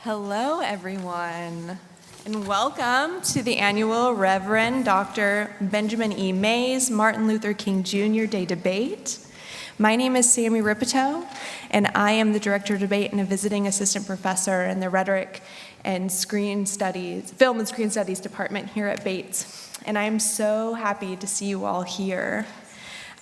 Hello, everyone, and welcome to the annual Reverend Dr. Benjamin E. Mays Martin Luther King Jr. Day Debate. My name is Sammy Ripito, and I am the Director of Debate and a visiting assistant professor in the Rhetoric and Film and Screen Studies Department here at Bates. And I am so happy to see you all here.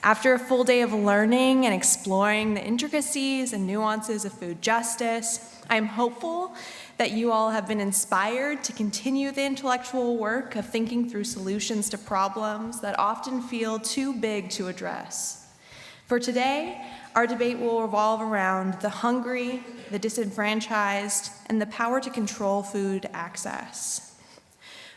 After a full day of learning and exploring the intricacies and nuances of food justice, I am hopeful that you all have been inspired to continue the intellectual work of thinking through solutions to problems that often feel too big to address. For today, our debate will revolve around the hungry, the disenfranchised, and the power to control food access.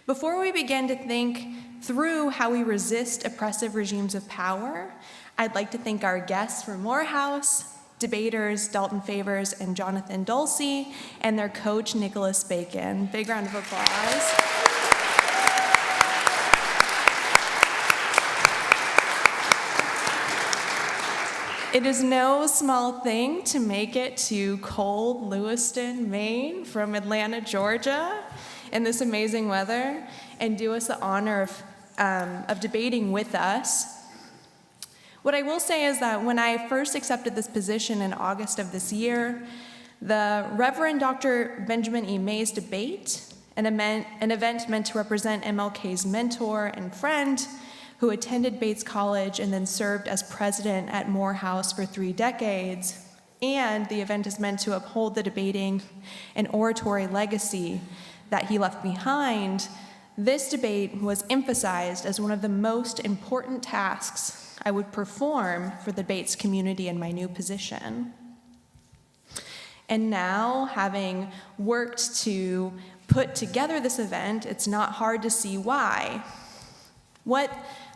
Before we begin to think through how we resist oppressive regimes of power, I'd like to thank our guests from Morehouse, debaters Dalton Favors and Jonathan Dulce, and their coach Nicholas Bacon. Big round of applause. It is no small thing to make it to cold Lewiston, Maine from Atlanta, Georgia in this amazing weather and do us the honor of debating with us. What I will say is that when I first accepted this position in August of this year, the Reverend Dr. Benjamin E. Mays Debate, an event meant to represent MLK's mentor and friend who attended Bates College and then served as president at Morehouse for 3 decades, and the event is meant to uphold the debating and oratory legacy that he left behind. This debate was emphasized as one of the most important tasks I would perform for the Bates community in my new position. And now, having worked to put together this event, it's not hard to see why. What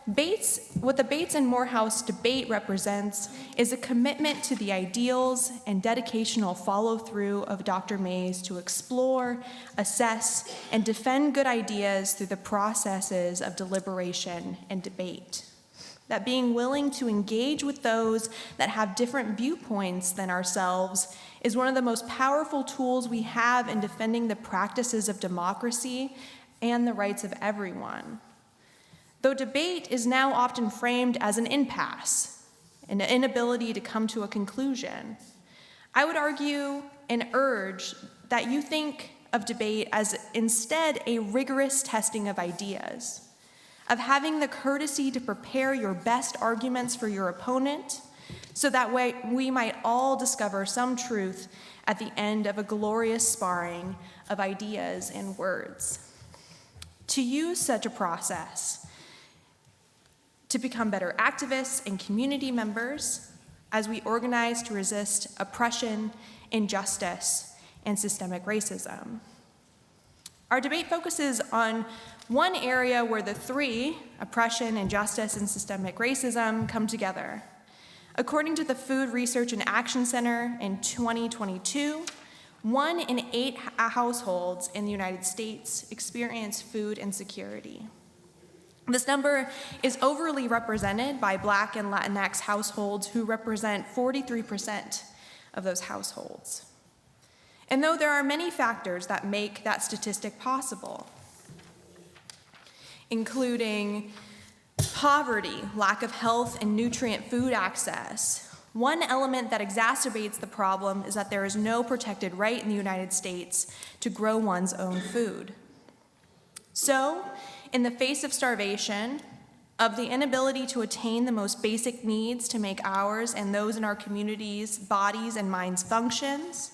the Bates and Morehouse debate represents is a commitment to the ideals and dedicational follow-through of Dr. Mays to explore, assess, and defend good ideas through the processes of deliberation and debate. That being willing to engage with those that have different viewpoints than ourselves is one of the most powerful tools we have in defending the practices of democracy and the rights of everyone. Though debate is now often framed as an impasse, an inability to come to a conclusion, I would argue and urge that you think of debate as instead a rigorous testing of ideas, of having the courtesy to prepare your best arguments for your opponent, so that way we might all discover some truth at the end of a glorious sparring of ideas and words. To use such a process to become better activists and community members as we organize to resist oppression, injustice, and systemic racism. Our debate focuses on one area where the three, oppression, injustice, and systemic racism, come together. According to the Food Research and Action Center in 2022, 1 in 8 households in the United States experience food insecurity. This number is overly represented by Black and Latinx households, who represent 43% of those households. And though there are many factors that make that statistic possible, including poverty, lack of health and nutrient food access, one element that exacerbates the problem is that there is no protected right in the United States to grow one's own food. So, in the face of starvation, of the inability to attain the most basic needs to make ours and those in our communities' bodies and minds functions,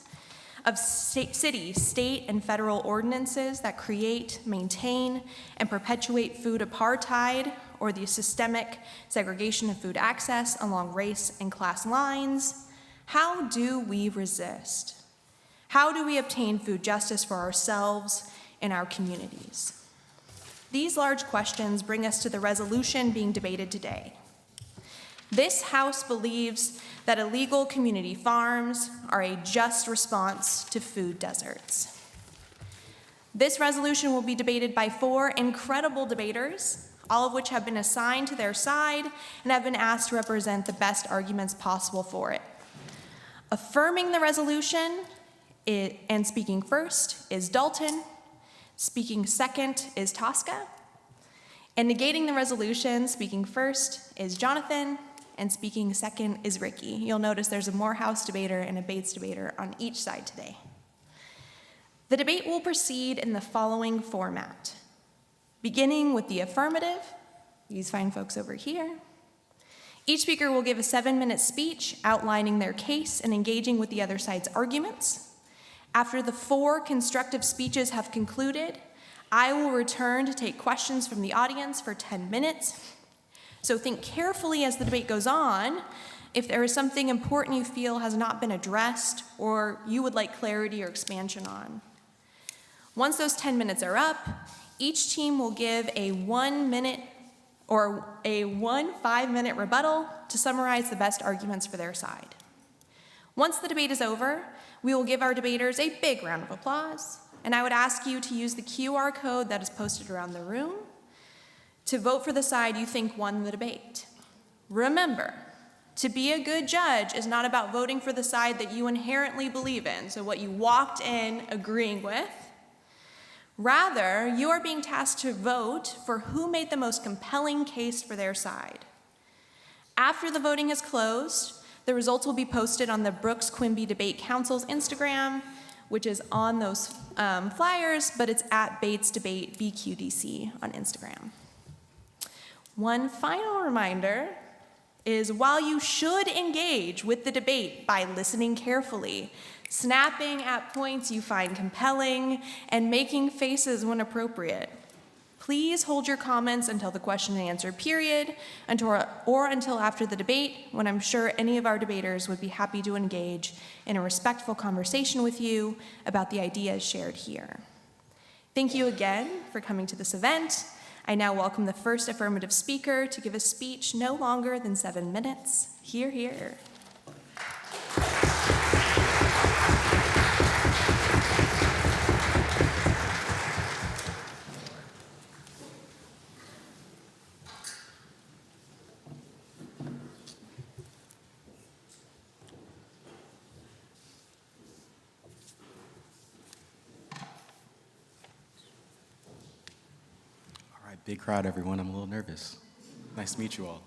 of city, state, and federal ordinances that create, maintain, and perpetuate food apartheid or the systemic segregation of food access along race and class lines, how do we resist? How do we obtain food justice for ourselves and our communities? These large questions bring us to the resolution being debated today. This House believes that illegal community farms are a just response to food deserts. This resolution will be debated by 4 incredible debaters, all of which have been assigned to their side and have been asked to represent the best arguments possible for it. Affirming the resolution and speaking first is Dalton. Speaking second is Tosca. And negating the resolution, speaking first is Jonathan, and speaking second is Ricky. You'll notice there's a Morehouse debater and a Bates debater on each side today. The debate will proceed in the following format. Beginning with the affirmative, these fine folks over here. Each speaker will give a 7-minute speech outlining their case and engaging with the other side's arguments. After the 4 constructive speeches have concluded, I will return to take questions from the audience for 10 minutes. So think carefully as the debate goes on if there is something important you feel has not been addressed or you would like clarity or expansion on. Once those 10 minutes are up, each team will give a 1-minute or a 5-minute rebuttal to summarize the best arguments for their side. Once the debate is over, we will give our debaters a big round of applause, and I would ask you to use the QR code that is posted around the room to vote for the side you think won the debate. Remember, to be a good judge is not about voting for the side that you inherently believe in, so what you walked in agreeing with. Rather, you are being tasked to vote for who made the most compelling case for their side. After the voting is closed, the results will be posted on the Brooks-Quimby Debate Council's Instagram, which is on those flyers, but it's at Bates Debate BQDC on Instagram. One final reminder is while you should engage with the debate by listening carefully, snapping at points you find compelling, and making faces when appropriate, please hold your comments until the question and answer period or until after the debate, when I'm sure any of our debaters would be happy to engage in a respectful conversation with you about the ideas shared here. Thank you again for coming to this event. I now welcome the first affirmative speaker to give a speech no longer than 7 minutes. Hear, hear. Big crowd, everyone. I'm a little nervous. Nice to meet you all.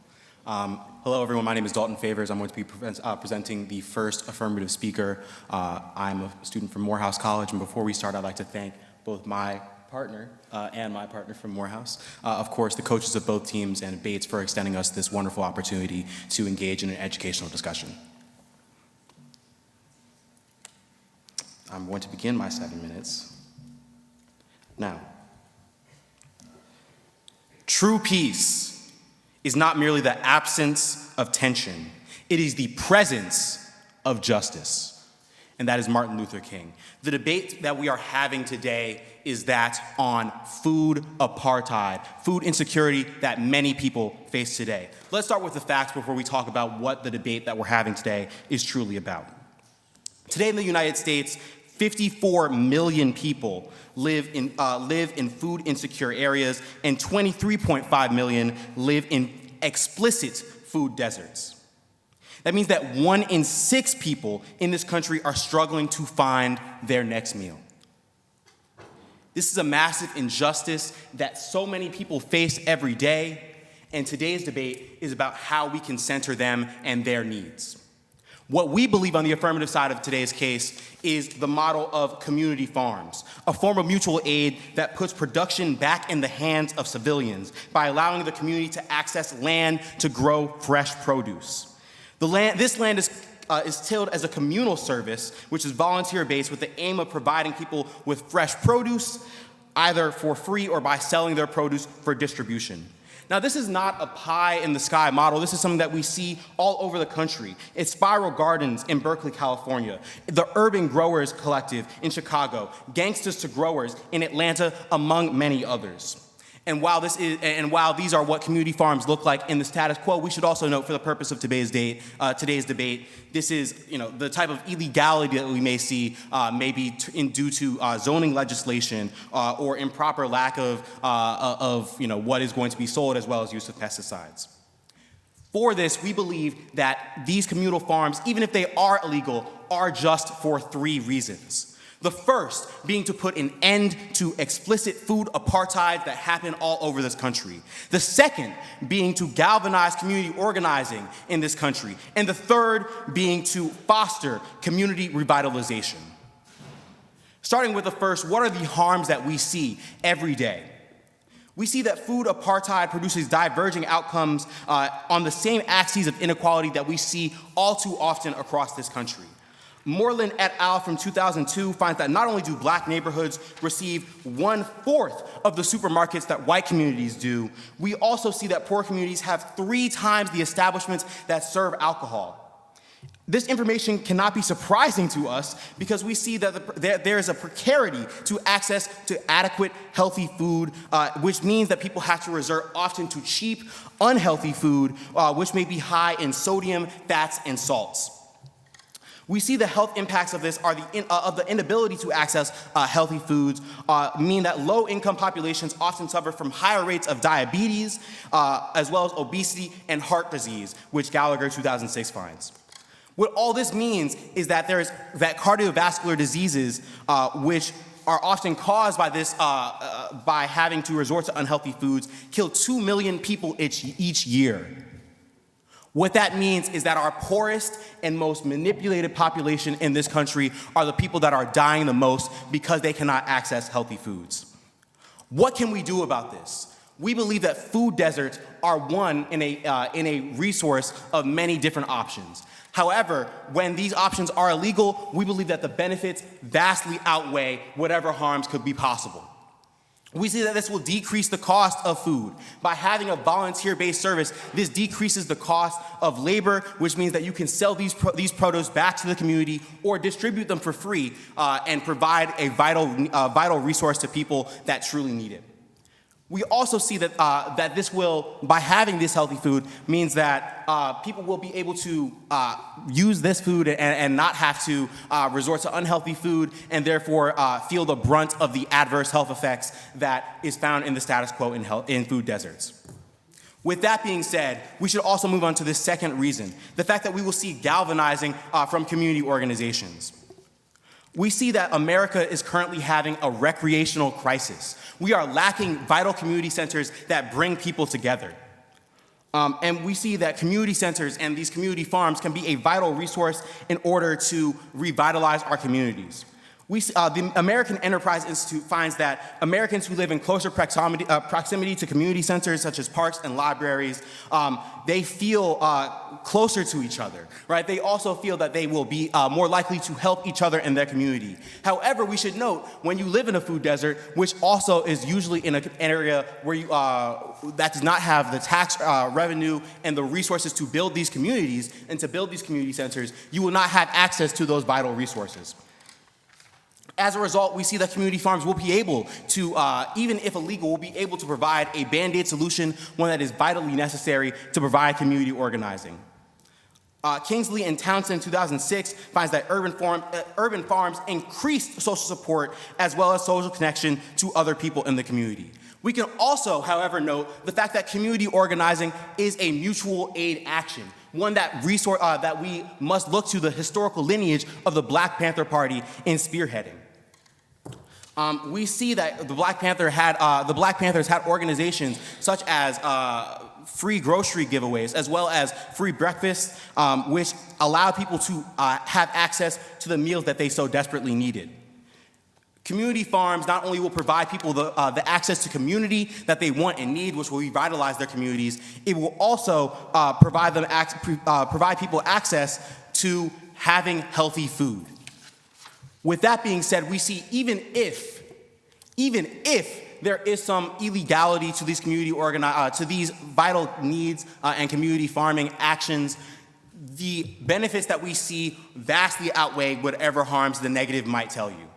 Hello, everyone. My name is Dalton Favors. I'm going to be presenting the first affirmative speaker. I'm a student from Morehouse College, and before we start, I'd like to thank both my partner and my partner from Morehouse, of course, the coaches of both teams and Bates for extending us this wonderful opportunity to engage in an educational discussion. I'm going to begin my 7 minutes now. True peace is not merely the absence of tension, it is the presence of justice. And that is Martin Luther King. The debate that we are having today is that on food apartheid, food insecurity that many people face today. Let's start with the facts before we talk about what the debate that we're having today is truly about. Today in the United States, 54 million people live in food insecure areas, and 23.5 million live in explicit food deserts. That means that 1 in 6 people in this country are struggling to find their next meal. This is a massive injustice that so many people face every day, and today's debate is about how we can center them and their needs. What we believe on the affirmative side of today's case is the model of community farms, a form of mutual aid that puts production back in the hands of civilians by allowing the community to access land to grow fresh produce. This land is tilled as a communal service, which is volunteer-based with the aim of providing people with fresh produce, either for free or by selling their produce for distribution. Now, this is not a pie-in-the-sky model. This is something that we see all over the country. It's Spiral Gardens in Berkeley, California, the Urban Growers Collective in Chicago, Gangsters to Growers in Atlanta, among many others. And while these are what community farms look like in the status quo, we should also note, for the purpose of today's debate, this is the type of illegality that we may see maybe due to zoning legislation or improper lack of what is going to be sold, as well as use of pesticides. For this, we believe that these communal farms, even if they are illegal, are just for 3 reasons. The first being to put an end to explicit food apartheid that happen all over this country. The second being to galvanize community organizing in this country. And the third being to foster community revitalization. Starting with the first, what are the harms that we see every day? We see that food apartheid produces diverging outcomes on the same axes of inequality that we see all too often across this country. Moreland et al. From 2002 finds that not only do black neighborhoods receive 1/4 of the supermarkets that white communities do, we also see that poor communities have 3 times the establishments that serve alcohol. This information cannot be surprising to us because we see that there is a precarity to access to adequate, healthy food, which means that people have to resort often to cheap, unhealthy food, which may be high in sodium, fats, and salts. We see the health impacts of this are of the inability to access healthy foods, mean that low-income populations often suffer from higher rates of diabetes, as well as obesity and heart disease, which Gallagher 2006 finds. What all this means is that that cardiovascular diseases, which are often caused by this, by having to resort to unhealthy foods, kill 2 million people each year. What that means is that our poorest and most manipulated population in this country are the people that are dying the most because they cannot access healthy foods. What can we do about this? We believe that food deserts are one in a resource of many different options. However, when these options are illegal, we believe that the benefits vastly outweigh whatever harms could be possible. We see that this will decrease the cost of food. By having a volunteer-based service, this decreases the cost of labor, which means that you can sell these produce back to the community or distribute them for free and provide a vital resource to people that truly need it. We also see that, that this will, by having this healthy food, means that people will be able to use this food and not have to resort to unhealthy food and therefore feel the brunt of the adverse health effects that is found in the status quo in food deserts. With that being said, we should also move on to the second reason, the fact that we will see galvanizing from community organizations. We see that America is currently having a recreational crisis. We are lacking vital community centers that bring people together. And we see that community centers and these community farms can be a vital resource in order to revitalize our communities. The American Enterprise Institute finds that Americans who live in closer proximity to community centers such as parks and libraries, they feel closer to each other, right? They also feel that they will be more likely to help each other in their community. However, we should note, when you live in a food desert, which also is usually in an area where you, that does not have the tax revenue and the resources to build these communities and to build these community centers, you will not have access to those vital resources. As a result, we see that community farms will be able to, even if illegal, will be able to provide a Band-Aid solution, one that is vitally necessary to provide community organizing. Kingsley and Townsend, 2006, finds that urban farms increase social support as well as social connection to other people in the community. We can also, however, note the fact that community organizing is a mutual aid action, one that we must look to the historical lineage of the Black Panther Party in spearheading. We see that the Black Panthers had organizations such as free grocery giveaways, as well as free breakfast, which allowed people to have access to the meals that they so desperately needed. Community farms not only will provide people the access to community that they want and need, which will revitalize their communities, it will also provide people access to having healthy food. With that being said, we see even if there is some illegality to these to these vital needs and community farming actions, the benefits that we see vastly outweigh whatever harms the negative might tell you.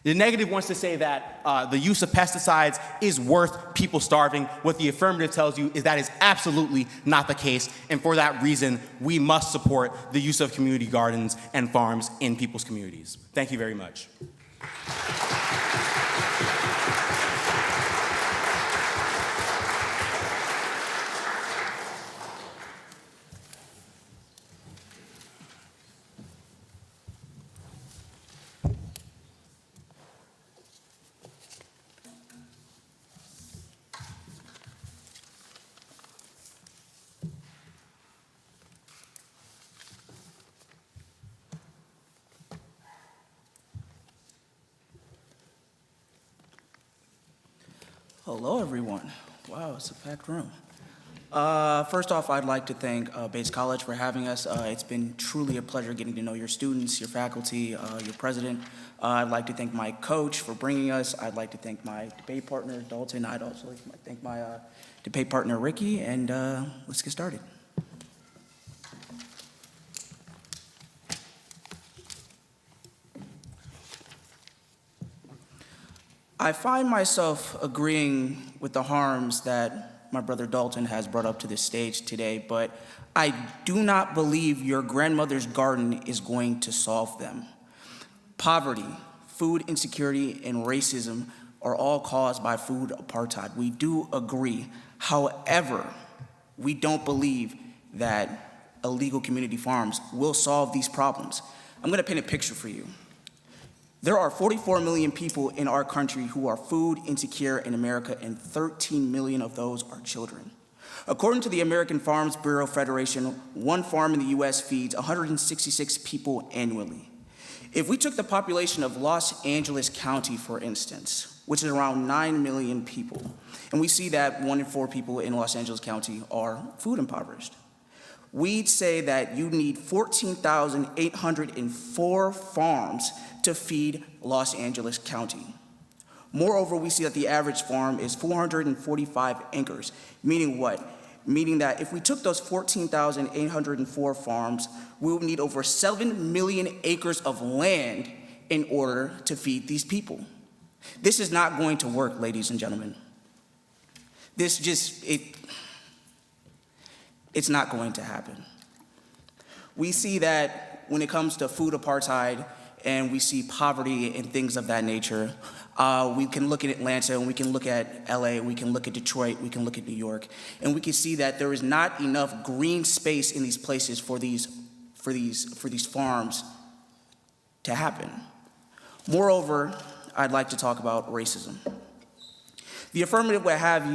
The negative wants to say that the use of pesticides is worth people starving. What the affirmative tells you is that is absolutely not the case, and for that reason, we must support the use of community gardens and farms in people's communities. Thank you very much. Hello, everyone. Wow, it's a packed room. First off, I'd like to thank Bates College for having us. It's been truly a pleasure getting to know your students, your faculty, your president. I'd like to thank my coach for bringing us. I'd like to thank my debate partner, Dalton. I'd also like to thank my debate partner, Ricky, and let's get started. I find myself agreeing with the harms that my brother Dalton has brought up to this stage today, but I do not believe your grandmother's garden is going to solve them. Poverty, food insecurity, and racism are all caused by food apartheid. We do agree. However, we don't believe that illegal community farms will solve these problems. I'm gonna paint a picture for you. There are 44 million people in our country who are food insecure in America, and 13 million of those are children. According to the American Farms Bureau Federation, one farm in the US feeds 166 people annually. If we took the population of Los Angeles County, for instance, which is around 9 million people, and we see that 1 in 4 people in Los Angeles County are food impoverished, we'd say that you need 14,804 farms to feed Los Angeles County. Moreover, we see that the average farm is 445 acres, meaning what? Meaning that if we took those 14,804 farms, we would need over 7 million acres of land in order to feed these people. This is not going to work, ladies and gentlemen. It's not going to happen. We see that when it comes to food apartheid and we see poverty and things of that nature, we can look at Atlanta and we can look at LA, we can look at Detroit, we can look at New York, and we can see that there is not enough green space in these places for these farms to happen. Moreover, I'd like to talk about racism. The affirmative would have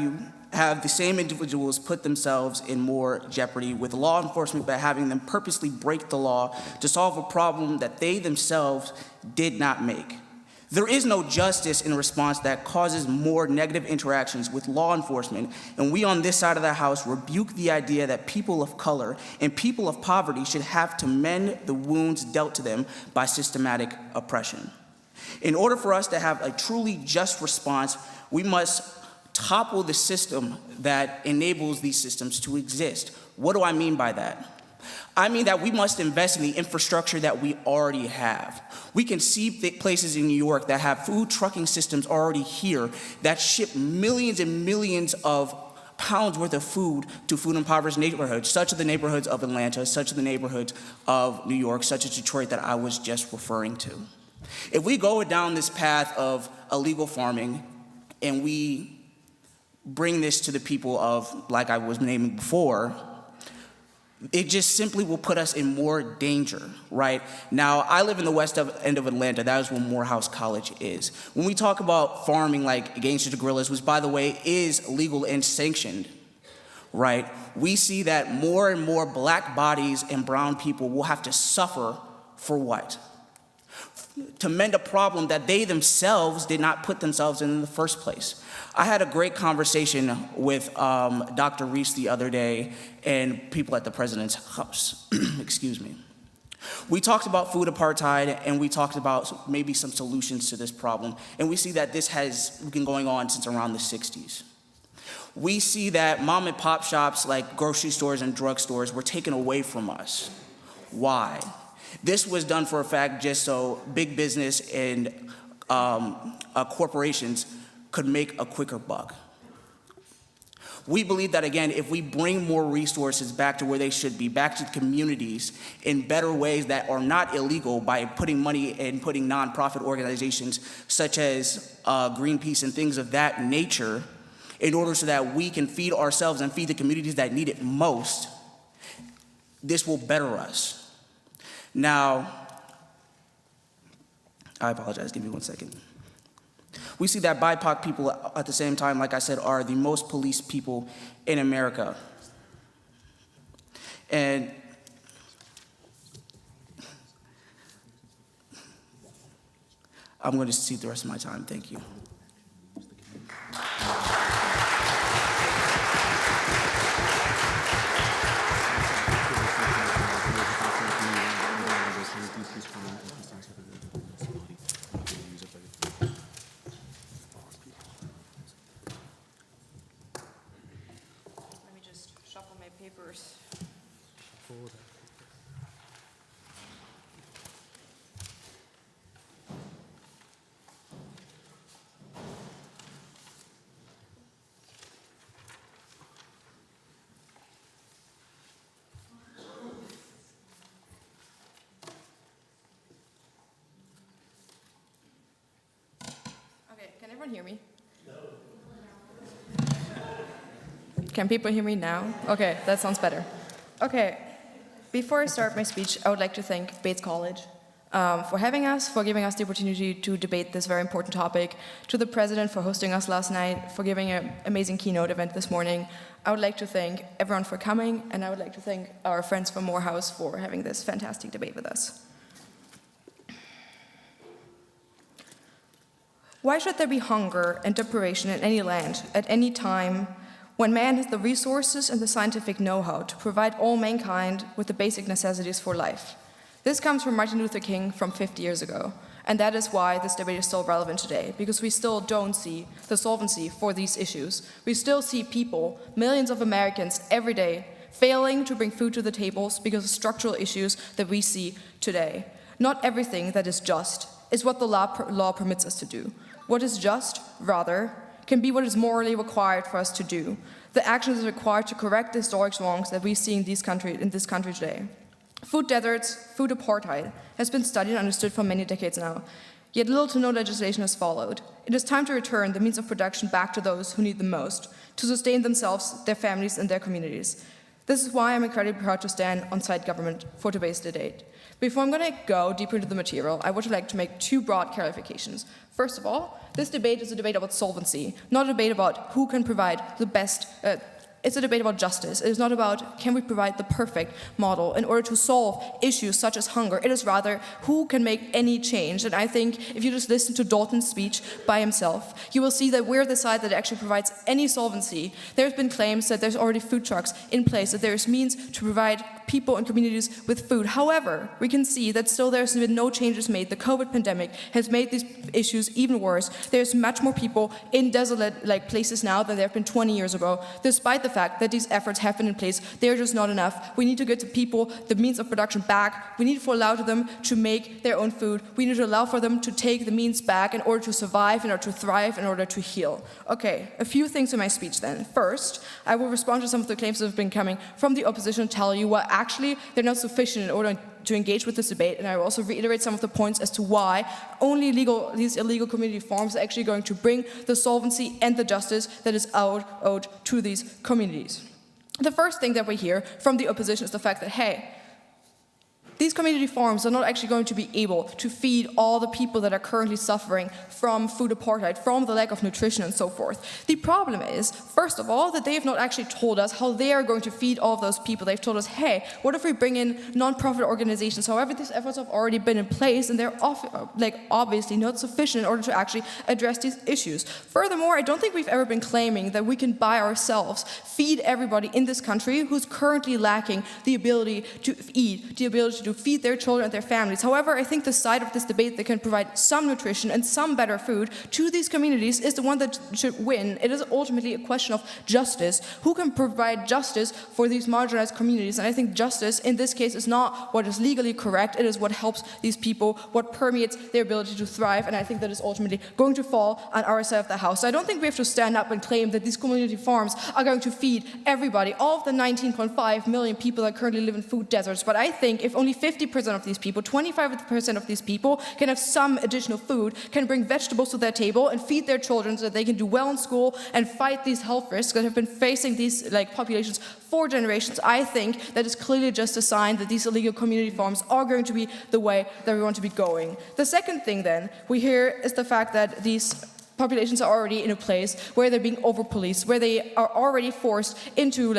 the same individuals put themselves in more jeopardy with law enforcement by having them purposely break the law to solve a problem that they themselves did not make. There is no justice in response that causes more negative interactions with law enforcement, and we on this side of the house rebuke the idea that people of color and people of poverty should have to mend the wounds dealt to them by systematic oppression. In order for us to have a truly just response, we must topple the system that enables these systems to exist. What do I mean by that? I mean that we must invest in the infrastructure that we already have. We can see places in New York that have food trucking systems already here that ship millions and millions of pounds worth of food to food impoverished neighborhoods, such as the neighborhoods of Atlanta, such as the neighborhoods of New York, such as Detroit that I was just referring to. If we go down this path of illegal farming and we bring this to the people of, like I was naming before, it just simply will put us in more danger, right? Now, I live in the west end of Atlanta. That is where Morehouse College is. When we talk about farming like gangsters to guerrillas, which, by the way, is legal and sanctioned, right? We see that more and more black bodies and brown people will have to suffer for what? To mend a problem that they themselves did not put themselves in the first place. I had a great conversation with Dr. Reese the other day and people at the president's house. Excuse me. We talked about food apartheid and we talked about maybe some solutions to this problem. And we see that this has been going on since around the 60s. We see that mom and pop shops like grocery stores and drugstores were taken away from us. Why? This was done for a fact just so big business and corporations could make a quicker buck. We believe that, again, if we bring more resources back to where they should be, back to the communities in better ways that are not illegal by putting money and putting nonprofit organizations such as Greenpeace and things of that nature, in order so that we can feed ourselves and feed the communities that need it most, this will better us. Now, I apologize, give me 1 second. We see that BIPOC people at the same time, like I said, are the most policed people in America. And I'm going to cede the rest of my time. Thank you. papers. Okay, can everyone hear me? Can people hear me now? Okay, that sounds better. Okay, before I start my speech, I would like to thank Bates College for having us, for giving us the opportunity to debate this very important topic, to the president for hosting us last night, for giving an amazing keynote event this morning. I would like to thank everyone for coming, and I would like to thank our friends from Morehouse for having this fantastic debate with us. Why should there be hunger and deprivation in any land, at any time, when man has the resources and the scientific know-how to provide all mankind with the basic necessities for life? This comes from Martin Luther King from 50 years ago, and that is why this debate is still relevant today, because we still don't see the solvency for these issues. We still see people, millions of Americans, every day, failing to bring food to the tables because of structural issues that we see today. Not everything that is just is what the law permits us to do. What is just, rather, can be what is morally required for us to do. The actions required to correct the historic wrongs that we see in this country today. Food deserts, food apartheid, has been studied and understood for many decades now, yet little to no legislation has followed. It is time to return the means of production back to those who need them most, to sustain themselves, their families, and their communities. This is why I'm incredibly proud to stand on side government for today's debate. Before I'm going to go deeper into the material, I would like to make two broad clarifications. First of all, this debate is a debate about solvency, not a debate about who can provide the best. It's a debate about justice. It is not about can we provide the perfect model in order to solve issues such as hunger. It is rather who can make any change. And I think if you just listen to Dalton's speech by himself, you will see that we're the side that actually provides any solvency. There's been claims that there's already food trucks in place, that there's means to provide people and communities with food. However, we can see that still there's been no changes made. The COVID pandemic has made these issues even worse. There's much more people in desolate places now than there have been 20 years ago. Despite the fact that these efforts have been in place, they're just not enough. We need to get to people the means of production back. We need to allow them to make their own food. We need to allow for them to take the means back in order to survive, in order to thrive, in order to heal. Okay, a few things in my speech then. First, I will respond to some of the claims that have been coming from the opposition and tell you why actually they're not sufficient in order to engage with this debate, and I will also reiterate some of the points as to why only these illegal community farms are actually going to bring the solvency and the justice that is owed to these communities. The first thing that we hear from the opposition is the fact that, hey, these community farms are not actually going to be able to feed all the people that are currently suffering from food apartheid, from the lack of nutrition and so forth. The problem is, first of all, that they have not actually told us how they are going to feed all of those people. They've told us, hey, what if we bring in non-profit organizations? However, these efforts have already been in place, and they're obviously not sufficient in order to actually address these issues. Furthermore, I don't think we've ever been claiming that we can by ourselves feed everybody in this country who's currently lacking the ability to eat, the ability to feed their children and their families. However, I think the side of this debate that can provide some nutrition and some better food to these communities is the one that should win. It is ultimately a question of justice. Who can provide justice for these marginalized communities? And I think justice in this case is not what is legally correct. It is what helps these people, what permeates their ability to thrive. And I think that is ultimately going to fall on our side of the house. So I don't think we have to stand up and claim that these community farms are going to feed everybody, all of the 19.5 million people that currently live in food deserts. But I think if only 50% of these people, 25% of these people can have some additional food, can bring vegetables to their table and feed their children so that they can do well in school and fight these health risks that have been facing these populations for generations, I think that is clearly just a sign that these illegal community farms are going to be the way that we want to be going. The second thing then we hear is the fact that these populations are already in a place where they're being over-policed, where they are already forced into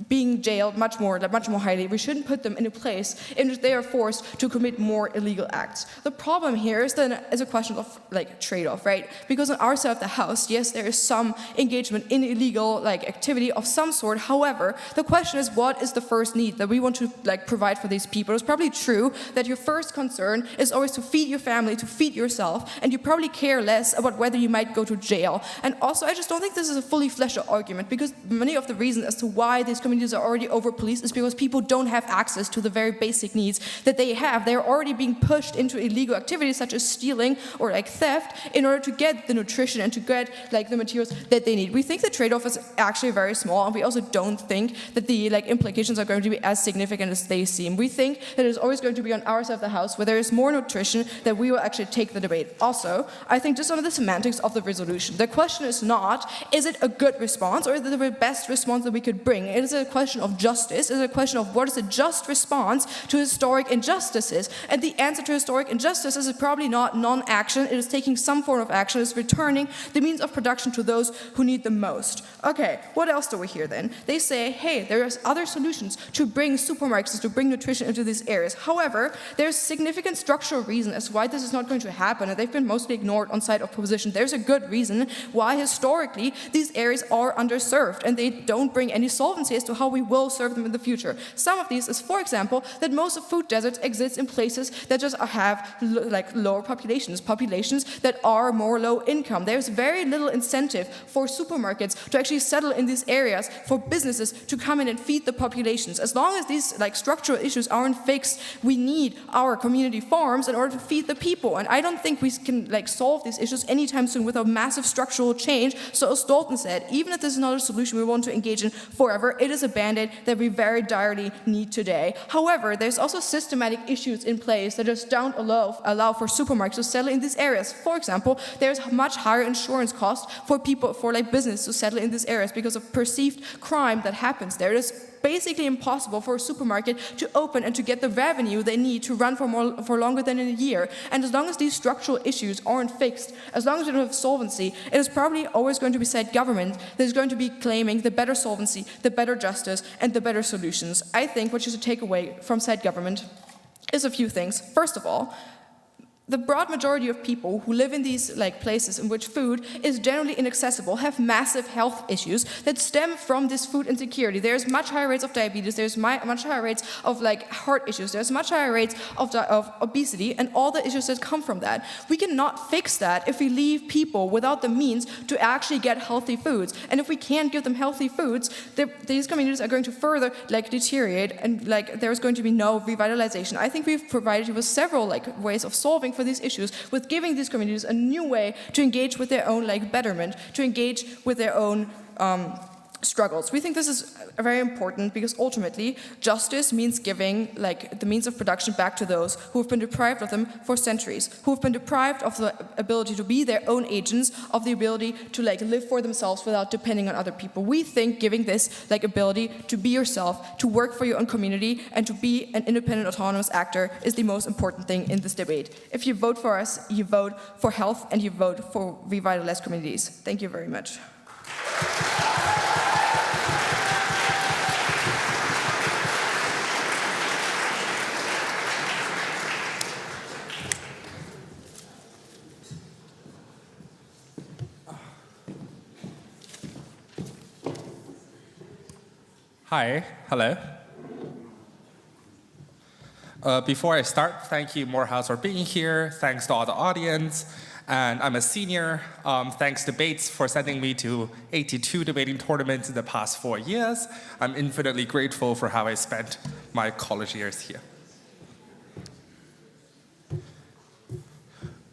being jailed much more highly. We shouldn't put them in a place in which they are forced to commit more illegal acts. The problem here is a question of trade-off, right? Because on our side of the house, yes, there is some engagement in illegal activity of some sort. However, the question is, what is the first need that we want to provide for these people? It's probably true that your first concern is always to feed your family, to feed yourself, and you probably care less about whether you might go to jail. And also, I just don't think this is a fully fleshed out argument, because many of the reasons as to why these community communities are already over-policed is because people don't have access to the very basic needs that they have. They're already being pushed into illegal activities such as stealing or like theft in order to get the nutrition and to get like the materials that they need. We think the trade-off is actually very small, and we also don't think that the like implications are going to be as significant as they seem. We think that it's always going to be on our side of the house where there is more nutrition that we will actually take the debate. Also, I think just on the semantics of the resolution, the question is not, is it a good response or is it the best response that we could bring? It is a question of justice. It is a question of what is a just response to historic injustices. And the answer to historic injustices is probably not non-action. It is taking some form of action. It is returning the means of production to those who need them most. Okay, what else do we hear then? They say, hey, there are other solutions to bring supermarkets, to bring nutrition into these areas. However, there's significant structural reason as to why this is not going to happen, and they've been mostly ignored on side of proposition. There's a good reason why historically these areas are underserved, and they don't bring any solvency as to how we will serve them in the future. Some of these is, for example, that most of food deserts exist in places that just have like lower populations that are more low income. There's very little incentive for supermarkets to actually settle in these areas, for businesses to come in and feed the populations. As long as these like structural issues aren't fixed, we need our community farms in order to feed the people. And I don't think we can like solve these issues anytime soon without massive structural change. So as Dalton said, even if this is not a solution we want to engage in forever, it is a band-aid that we very direly need today. However, there's also systematic issues in place that just don't allow for supermarkets to settle in these areas. For example, there's much higher insurance costs for people, for like business to settle in these areas because of perceived crime that happens there. It is basically impossible for a supermarket to open and to get the revenue they need to run for longer than a year. And as long as these structural issues aren't fixed, as long as we don't have solvency, it is probably always going to be said government that is going to be claiming the better solvency, the better justice, and the better solutions. I think what you should take away from said government is a few things. First of all, the broad majority of people who live in these like places in which food is generally inaccessible have massive health issues that stem from this food insecurity. There's much higher rates of diabetes, there's much higher rates of like heart issues, there's much higher rates of obesity and all the issues that come from that. We cannot fix that if we leave people without the means to actually get healthy foods. And if we can't give them healthy foods, these communities are going to further like deteriorate, and like there's going to be no revitalization. I think we've provided you with several like ways of solving for these issues, with giving these communities a new way to engage with their own like betterment, to engage with their own struggles. We think this is very important because ultimately justice means giving like the means of production back to those who have been deprived of them for centuries, who have been deprived of the ability to be their own agents, of the ability to like live for themselves without depending on other people. We think giving this like ability to be yourself, to work for your own community, and to be an independent autonomous actor is the most important thing in this debate. If you vote for us, you vote for health and you vote for revitalized communities. Thank you very much. Hi, hello. Before I start, thank you Morehouse for being here. Thanks to all the audience. And I'm a senior. Thanks to Bates for sending me to 82 debating tournaments in the past 4 years. I'm infinitely grateful for how I spent my college years here.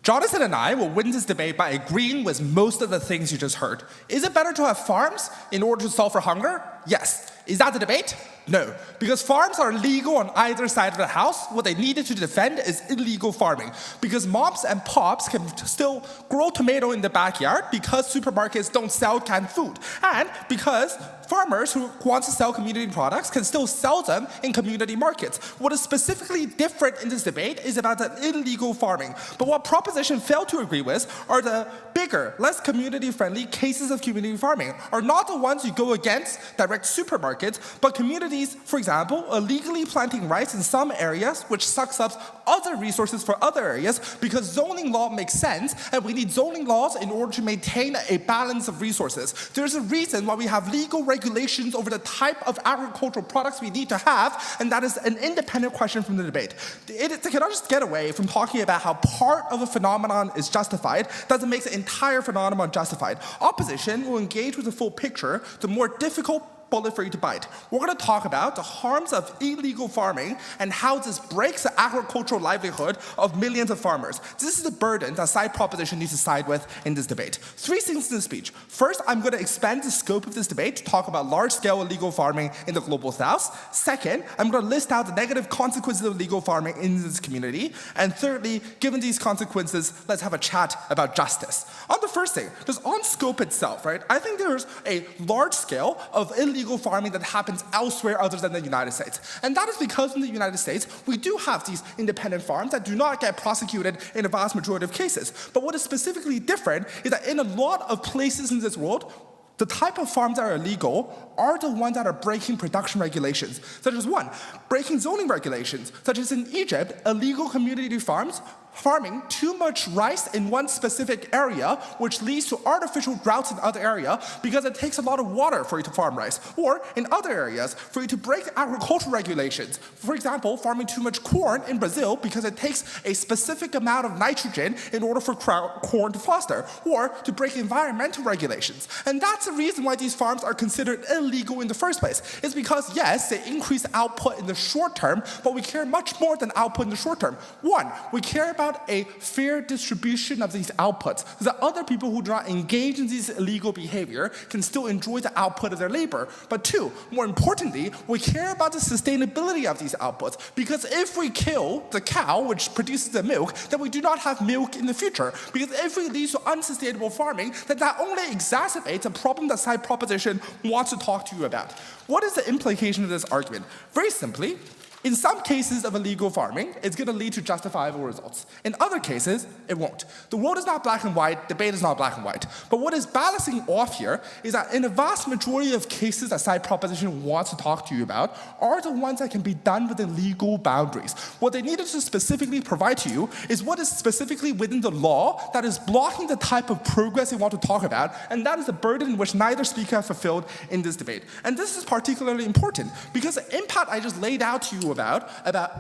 Jonathan and I will win this debate by agreeing with most of the things you just heard. Is it better to have farms in order to solve for hunger? Yes. Is that the debate? No, because farms are legal on either side of the house. What they needed to defend is illegal farming, because moms and pops can still grow tomato in the backyard because supermarkets don't sell canned food, and because farmers who want to sell community products can still sell them in community markets. What is specifically different in this debate is about the illegal farming, but what proposition failed to agree with are the bigger, less community-friendly cases of community farming, are not the ones you go against direct supermarkets, but communities, for example, illegally planting rice in some areas, which sucks up other resources for other areas, because zoning law makes sense, and we need zoning laws in order to maintain a balance of resources. There's a reason why we have legal regulations over the type of agricultural products we need to have, and that is an independent question from the debate. It cannot just get away from talking about how part of a phenomenon is justified, doesn't make the entire phenomenon justified. Opposition will engage with the full picture. The more difficult bullet for you to bite. We're going to talk about the harms of illegal farming and how this breaks the agricultural livelihood of millions of farmers. This is the burden that side proposition needs to side with in this debate. 3 things in the speech. First, I'm going to expand the scope of this debate to talk about large-scale illegal farming in the global south. Second, I'm going to list out the negative consequences of illegal farming in this community. And thirdly, given these consequences, let's have a chat about justice. On the first thing, just on scope itself, right? I think there's a large scale of illegal farming that happens elsewhere other than the United States. And that is because in the United States, we do have these independent farms that do not get prosecuted in a vast majority of cases. But what is specifically different is that in a lot of places in this world, the type of farms that are illegal are the ones that are breaking production regulations, such as one, breaking zoning regulations, such as in Egypt, illegal community farms farming too much rice in one specific area, which leads to artificial droughts in other area because it takes a lot of water for you to farm rice. Or in other areas, for you to break agricultural regulations. For example, farming too much corn in Brazil because it takes a specific amount of nitrogen in order for corn to foster. Or to break environmental regulations. And that's the reason why these farms are considered illegal in the first place. It's because, yes, they increase output in the short term, but we care much more than output in the short term. One, we care about a fair distribution of these outputs so that other people who do not engage in this illegal behavior can still enjoy the output of their labor. But two, more importantly, we care about the sustainability of these outputs because if we kill the cow which produces the milk, then we do not have milk in the future. Because if we lead to unsustainable farming, then that only exacerbates a problem that side proposition wants to talk to you about. What is the implication of this argument? Very simply, in some cases of illegal farming, it's going to lead to justifiable results. In other cases, it won't. The world is not black and white, debate is not black and white. But what is balancing off here is that in a vast majority of cases that side proposition wants to talk to you about are the ones that can be done within legal boundaries. What they needed to specifically provide to you is what is specifically within the law that is blocking the type of progress they want to talk about, and that is the burden which neither speaker has fulfilled in this debate. And this is particularly important because the impact I just laid out to you about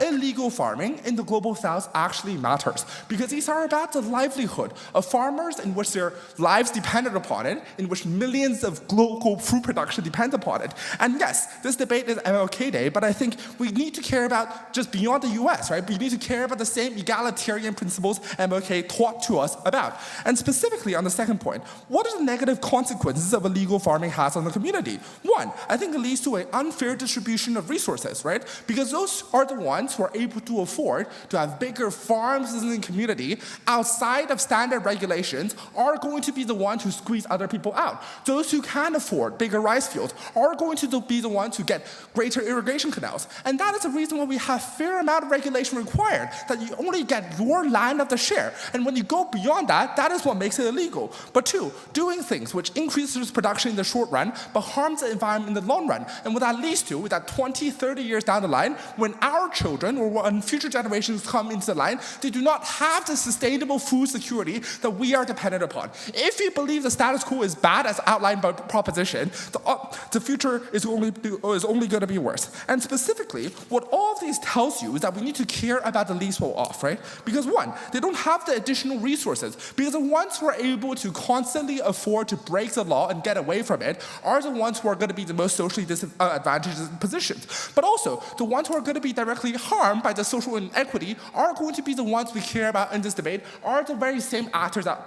illegal farming in the global south actually matters because these are about the livelihood of farmers in which their lives depended upon it, in which millions of local food production depend upon it. And yes, this debate is MLK Day, but I think we need to care about just beyond the US, right? We need to care about the same egalitarian principles MLK taught to us about. And specifically on the second point, what are the negative consequences of illegal farming has on the community? One, I think it leads to an unfair distribution of resources, right? Because those are the ones who are able to afford to have bigger farms in the community outside of standard regulations are going to be the ones who squeeze other people out. Those who can afford bigger rice fields are going to be the ones who get greater irrigation canals. And that is the reason why we have fair amount of regulation required, that you only get your land of the share. And when you go beyond that, that is what makes it illegal. But two, doing things which increases production in the short run, but harms the environment in the long run. And what that leads to is that 20, 30 years down the line, when our children or when future generations come into the line, they do not have the sustainable food security that we are dependent upon. If you believe the status quo is bad as outlined by proposition, the future is only going to be worse. And specifically, what all of these tells you is that we need to care about the least well off, right? Because one, they don't have the additional resources. Because the ones who are able to constantly afford to break the law and get away from it are the ones who are going to be the most socially disadvantaged positions. But also, the ones who are going to be directly harmed by the social inequity are going to be the ones we care about in this debate, are the very same actors that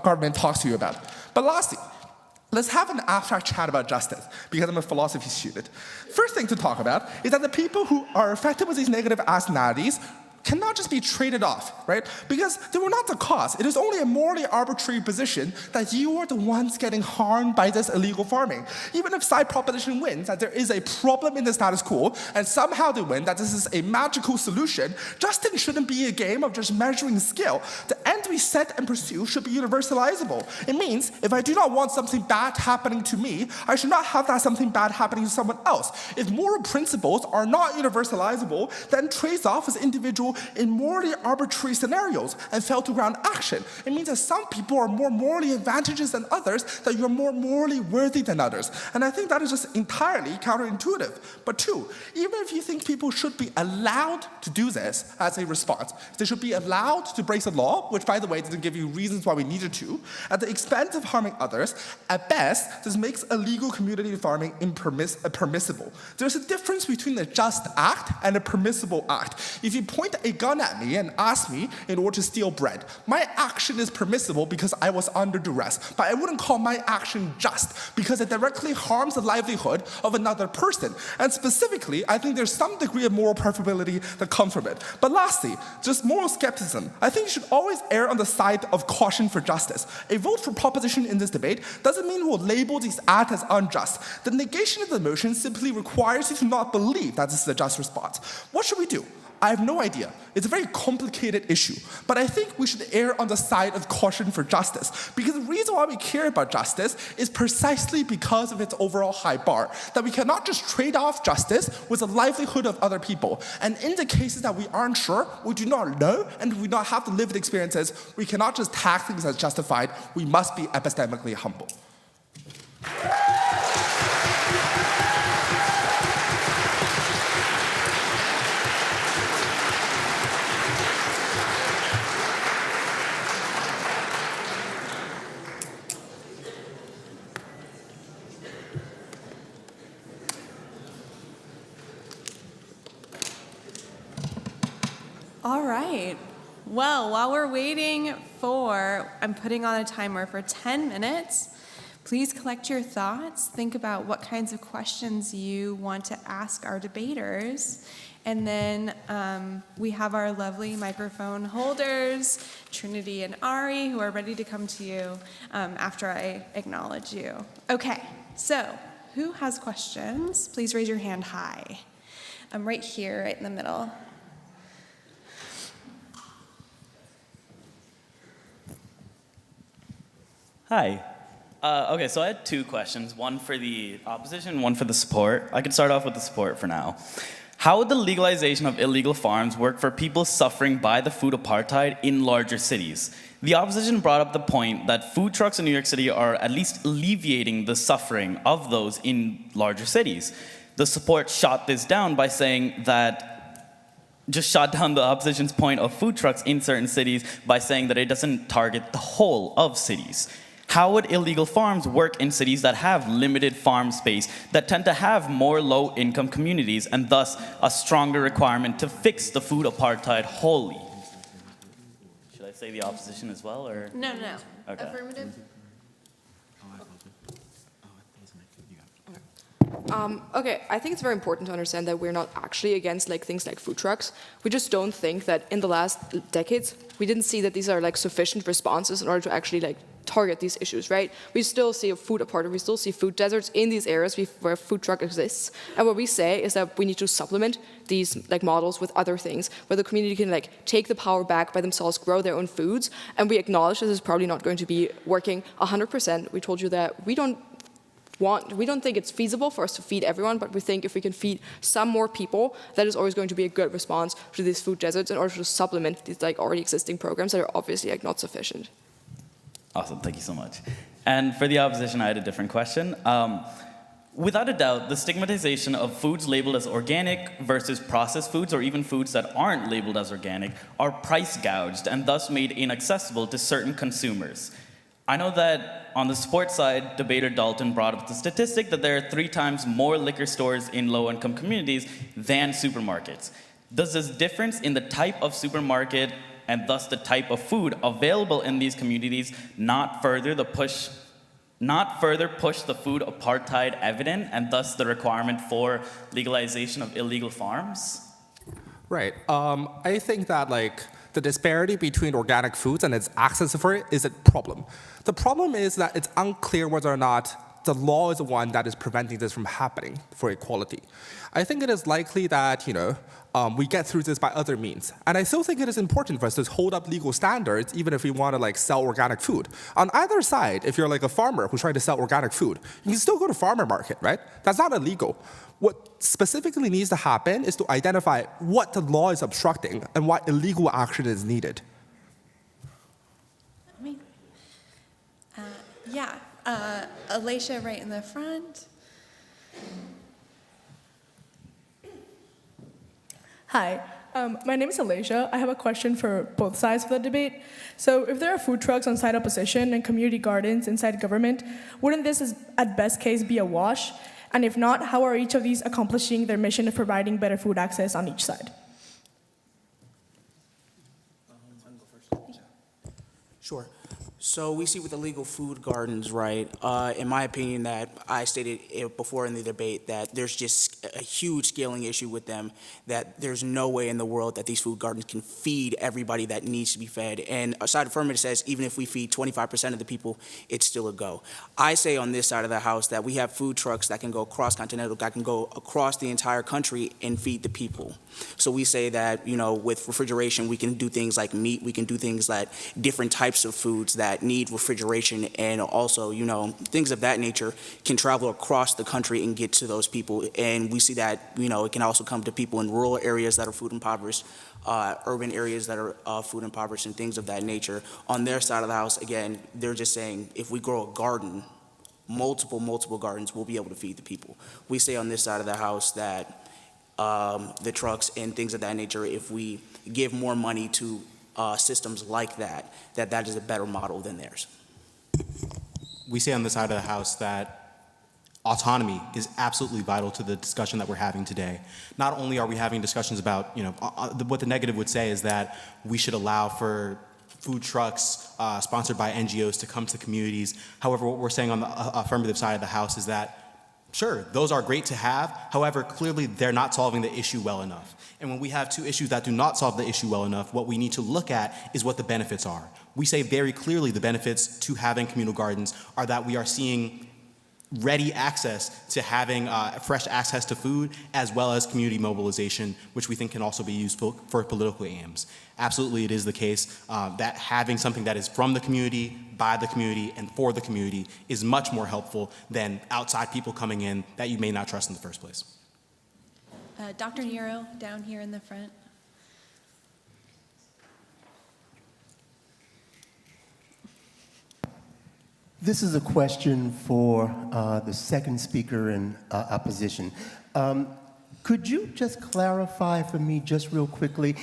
government talks to you about. But lastly, let's have an abstract chat about justice, because I'm a philosophy student. First thing to talk about is that the people who are affected with these negative externalities cannot just be traded off, right? Because they were not the cause. It is only a morally arbitrary position that you are the ones getting harmed by this illegal farming. Even if side proposition wins, that there is a problem in the status quo, and somehow they win, that this is a magical solution, justice shouldn't be a game of just measuring skill. The end we set and pursue should be universalizable. It means if I do not want something bad happening to me, I should not have that something bad happening to someone else. If moral principles are not universalizable, then trade-off is individual in morally arbitrary scenarios and fail to ground action. It means that some people are more morally advantageous than others, that you're more morally worthy than others. And I think that is just entirely counterintuitive. But two, even if you think people should be allowed to do this as a response, they should be allowed to break the law, which by the way didn't give you reasons why we needed to, at the expense of harming others, at best, this makes illegal community farming permissible. There's a difference between a just act and a permissible act. If you point a gun at me and ask me in order to steal bread, my action is permissible because I was under duress, but I wouldn't call my action just because it directly harms the livelihood of another person. And specifically, I think there's some degree of moral preferability that comes from it. But lastly, just moral skepticism. I think you should always err on the side of caution for justice. A vote for proposition in this debate doesn't mean we'll label these acts as unjust. The negation of the motion simply requires you to not believe that this is a just response. What should we do? I have no idea. It's a very complicated issue, but I think we should err on the side of caution for justice, because the reason why we care about justice is precisely because of its overall high bar, that we cannot just trade off justice with the livelihood of other people. And in the cases that we aren't sure, we do not know, and we do not have the lived experiences, we cannot just tag things as justified. We must be epistemically humble. All right. Well, while we're waiting I'm putting on a timer for 10 minutes. Please collect your thoughts. Think about what kinds of questions you want to ask our debaters. And then we have our lovely microphone holders, Trinity and Ari, who are ready to come to you after I acknowledge you. Okay, so who has questions? Please raise your hand high. I'm right here, right in the middle. Hi. Okay, so I had two questions, one for the opposition, one for the support. I could start off with the support for now. How would the legalization of illegal farms work for people suffering by the food apartheid in larger cities? The opposition brought up the point that food trucks in New York City are at least alleviating the suffering of those in larger cities. The support shot this down by saying just shot down the opposition's point of food trucks in certain cities by saying that it doesn't target the whole of cities. How would illegal farms work in cities that have limited farm space, that tend to have more low-income communities, and thus a stronger requirement to fix the food apartheid wholly? Should I say the opposition as well, or? No. Okay. Affirmative. Okay, I think it's very important to understand that we're not actually against things like food trucks. We just don't think that in the last decades we didn't see that these are sufficient responses in order to actually target these issues, right? We still see a food apartheid, we still see food deserts in these areas where food truck exists. And what we say is that we need to supplement these models with other things, where the community can take the power back by themselves, grow their own foods. And we acknowledge this is probably not going to be working 100%. We told you that we don't think it's feasible for us to feed everyone, but we think if we can feed some more people, that is always going to be a good response to these food deserts in order to supplement these already existing programs that are obviously not sufficient. Awesome, thank you so much. And for the opposition, I had a different question. Without a doubt, the stigmatization of foods labeled as organic versus processed foods, or even foods that aren't labeled as organic, are price gouged and thus made inaccessible to certain consumers. I know that on the sports side, debater Dalton brought up the statistic that there are 3 times more liquor stores in low-income communities than supermarkets. Does this difference in the type of supermarket and thus the type of food available in these communities not further push the food apartheid evident, and thus the requirement for legalization of illegal farms? Right. I think that the disparity between organic foods and its access for it is a problem. The problem is that it's unclear whether or not the law is the one that is preventing this from happening for equality. I think it is likely that, we get through this by other means. And I still think it is important for us to hold up legal standards, even if we want to sell organic food. On either side, if you're a farmer who's trying to sell organic food, you can still go to farmer market, right? That's not illegal. What specifically needs to happen is to identify what the law is obstructing and what illegal action is needed. Alicia right in the front. Hi, my name is Alicia. I have a question for both sides of the debate. So if there are food trucks on side opposition and community gardens inside government, wouldn't this at best case be a wash? And if not, how are each of these accomplishing their mission of providing better food access on each side? Sure. So we see with illegal food gardens, right, in my opinion, that I stated it before in the debate, that there's just a huge scaling issue with them, that there's no way in the world that these food gardens can feed everybody that needs to be fed. And a side affirmative says even if we feed 25% of the people, it's still a go. I say on this side of the house that we have food trucks that can go cross-continental, that can go across the entire country and feed the people. So we say that, with refrigeration, we can do things like meat, we can do things like different types of foods that need refrigeration, and also, things of that nature can travel across the country and get to those people. And we see that, it can also come to people in rural areas that are food impoverished, urban areas that are food impoverished, and things of that nature. On their side of the house, again, they're just saying if we grow a garden, multiple gardens, we'll be able to feed the people. We say on this side of the house that the trucks and things of that nature, if we give more money to systems like that is a better model than theirs. We say on the side of the house that autonomy is absolutely vital to the discussion that we're having today. Not only are we having discussions about, what the negative would say is that we should allow for food trucks sponsored by NGOs to come to communities. However, what we're saying on the affirmative side of the house is that sure, those are great to have. However, clearly they're not solving the issue well enough. And when we have two issues that do not solve the issue well enough, what we need to look at is what the benefits are. We say very clearly the benefits to having communal gardens are that we are seeing ready access to having fresh access to food, as well as community mobilization, which we think can also be used for political aims. Absolutely, it is the case that having something that is from the community, by the community, and for the community is much more helpful than outside people coming in that you may not trust in the first place. Dr. Nero down here in the front. This is a question for the second speaker in opposition. Could you just clarify for me just real quickly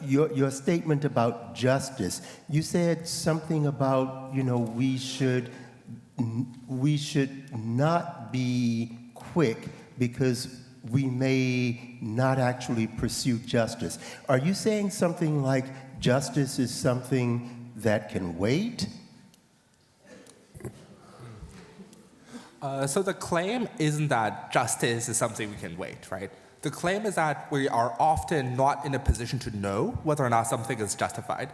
your statement about justice? You said something about, we should not be quick because we may not actually pursue justice. Are you saying something like justice is something that can wait? So the claim isn't that justice is something we can wait, right? The claim is that we are often not in a position to know whether or not something is justified.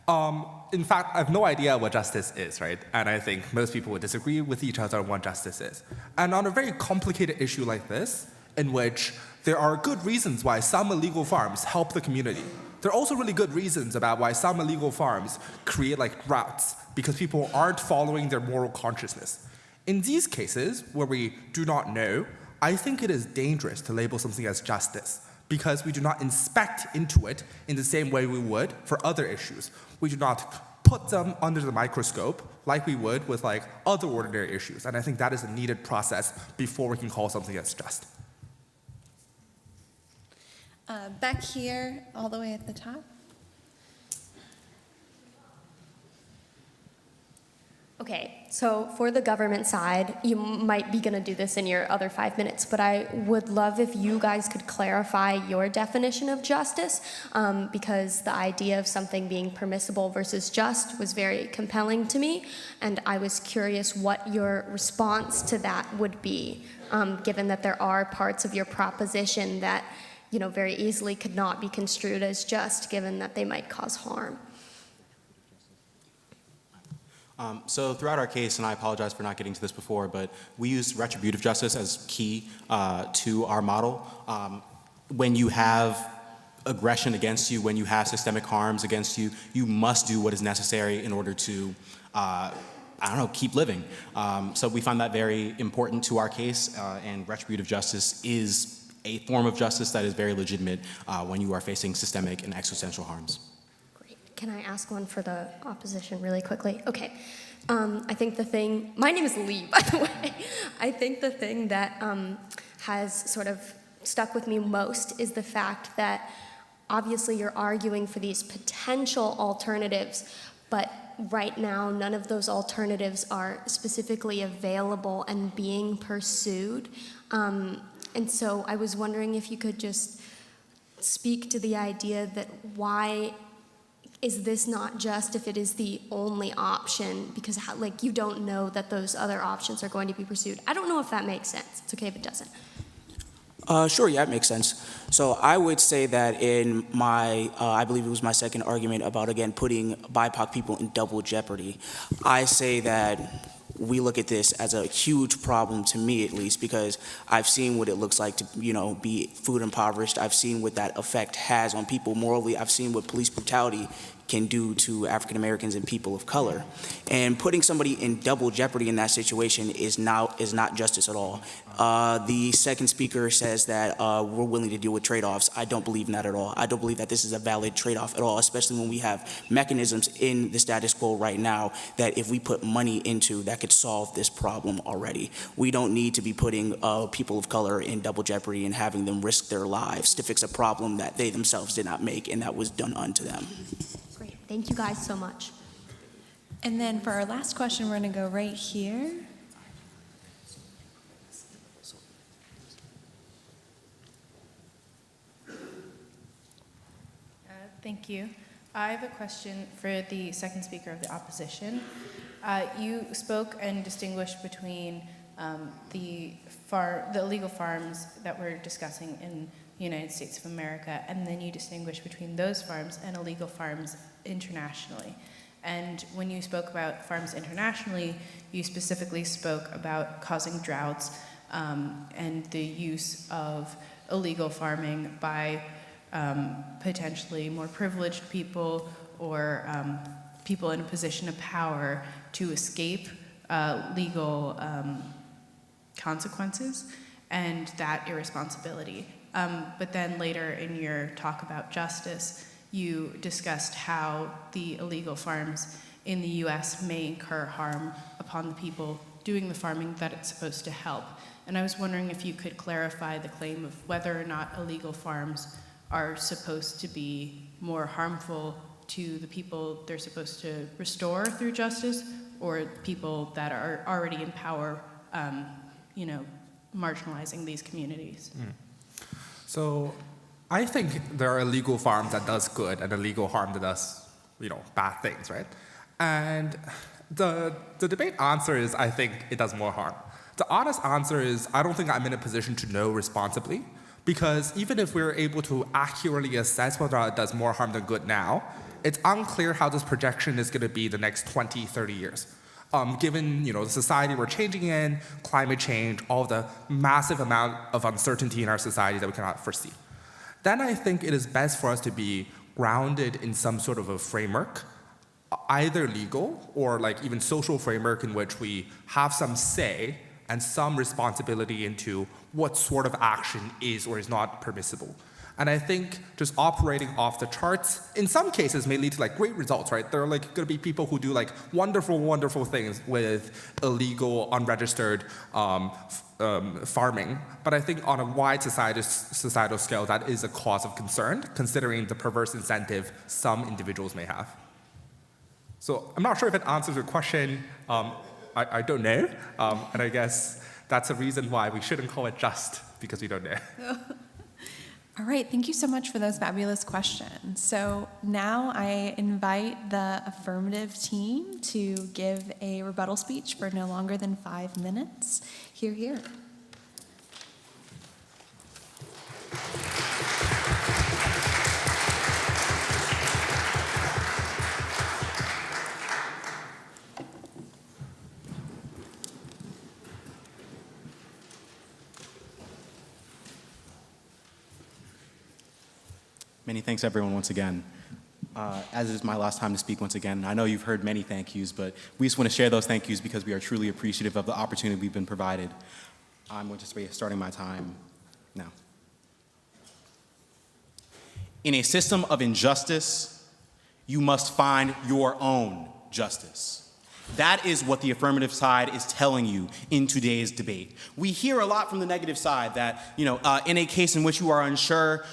In fact, I have no idea what justice is, right? And I think most people would disagree with each other on what justice is. And on a very complicated issue like this, in which there are good reasons why some illegal farms help the community, there are also really good reasons about why some illegal farms create droughts, because people aren't following their moral consciousness. In these cases, where we do not know, I think it is dangerous to label something as justice, because we do not inspect into it in the same way we would for other issues. We do not put them under the microscope like we would with other ordinary issues. And I think that is a needed process before we can call something as just. Back here, all the way at the top. Okay, so for the government side, you might be going to do this in your other 5 minutes, but I would love if you guys could clarify your definition of justice, because the idea of something being permissible versus just was very compelling to me, and I was curious what your response to that would be, given that there are parts of your proposition that, very easily could not be construed as just, given that they might cause harm. So throughout our case, and I apologize for not getting to this before, but we use retributive justice as key to our model. When you have aggression against you, when you have systemic harms against you, you must do what is necessary in order to, keep living. So we find that very important to our case, and retributive justice is a form of justice that is very legitimate when you are facing systemic and existential harms. Can I ask one for the opposition really quickly? Okay. I think my name is Lee, by the way. I think the thing that has sort of stuck with me most is the fact that obviously you're arguing for these potential alternatives, but right now none of those alternatives are specifically available and being pursued. And so I was wondering if you could just speak to the idea that why is this not just if it is the only option, because you don't know that those other options are going to be pursued. I don't know if that makes sense. It's okay if it doesn't. Sure, yeah, it makes sense. So I would say that in my, I believe it was my second argument about, again, putting BIPOC people in double jeopardy, I say that we look at this as a huge problem, to me at least, because I've seen what it looks like to, be food impoverished. I've seen what that effect has on people morally. I've seen what police brutality can do to African Americans and people of color. And putting somebody in double jeopardy in that situation is not justice at all. The second speaker says that we're willing to deal with trade-offs. I don't believe in that at all. I don't believe that this is a valid trade-off at all, especially when we have mechanisms in the status quo right now that if we put money into, that could solve this problem already. We don't need to be putting people of color in double jeopardy and having them risk their lives to fix a problem that they themselves did not make and that was done unto them. Great. Thank you guys so much. And then for our last question, we're going to go right here. Thank you. I have a question for the second speaker of the opposition. You spoke and distinguished between the illegal farms that we're discussing in the United States of America, and then you distinguished between those farms and illegal farms internationally. And when you spoke about farms internationally, you specifically spoke about causing droughts and the use of illegal farming by potentially more privileged people or people in a position of power to escape legal consequences and that irresponsibility. But then later in your talk about justice, you discussed how the illegal farms in the US may incur harm upon the people doing the farming that it's supposed to help. And I was wondering if you could clarify the claim of whether or not illegal farms are supposed to be more harmful to the people they're supposed to restore through justice, or people that are already in power, marginalizing these communities. So I think there are illegal farms that does good and illegal harm that does, bad things, right? And the debate answer is, I think it does more harm. The honest answer is, I don't think I'm in a position to know responsibly, because even if we're able to accurately assess whether it does more harm than good now, it's unclear how this projection is going to be the next 20, 30 years. Given the society we're changing in, climate change, all the massive amount of uncertainty in our society that we cannot foresee. Then I think it is best for us to be grounded in some sort of a framework, either legal or even social framework in which we have some say and some responsibility into what sort of action is or is not permissible. And I think just operating off the charts, in some cases, may lead to great results, right? There are going to be people who do wonderful, wonderful things with illegal, unregistered farming. But I think on a wide societal scale, that is a cause of concern, considering the perverse incentive some individuals may have. So I'm not sure if it answers your question. I don't know. And I guess that's a reason why we shouldn't call it just, because we don't know. All right, thank you so much for those fabulous questions. So now I invite the affirmative team to give a rebuttal speech for no longer than 5 minutes. Hear, hear. Many thanks, everyone, once again. As it is my last time to speak once again, I know you've heard many thank yous, but we just want to share those thank yous because we are truly appreciative of the opportunity we've been provided. I'm going to be starting my time now. In a system of injustice, you must find your own justice. That is what the affirmative side is telling you in today's debate. We hear a lot from the negative side that, in a case in which you are unsure,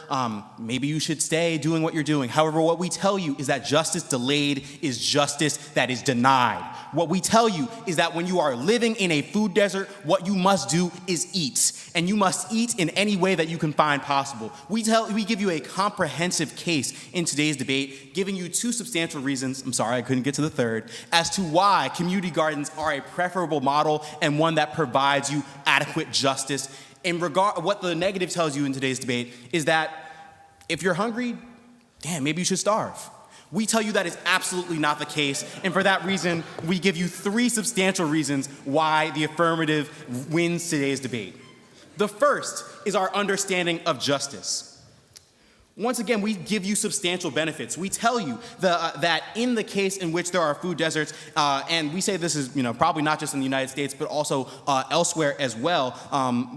maybe you should stay doing what you're doing. However, what we tell you is that justice delayed is justice that is denied. What we tell you is that when you are living in a food desert, what you must do is eat. And you must eat in any way that you can find possible. We give you a comprehensive case in today's debate, giving you two substantial reasons, I'm sorry I couldn't get to the third, as to why community gardens are a preferable model and one that provides you adequate justice. In regard, what the negative tells you in today's debate is that if you're hungry, maybe you should starve. We tell you that is absolutely not the case, and for that reason, we give you three substantial reasons why the affirmative wins today's debate. The first is our understanding of justice. Once again, we give you substantial benefits. We tell you that in the case in which there are food deserts, and we say this is probably not just in the United States, but also elsewhere as well,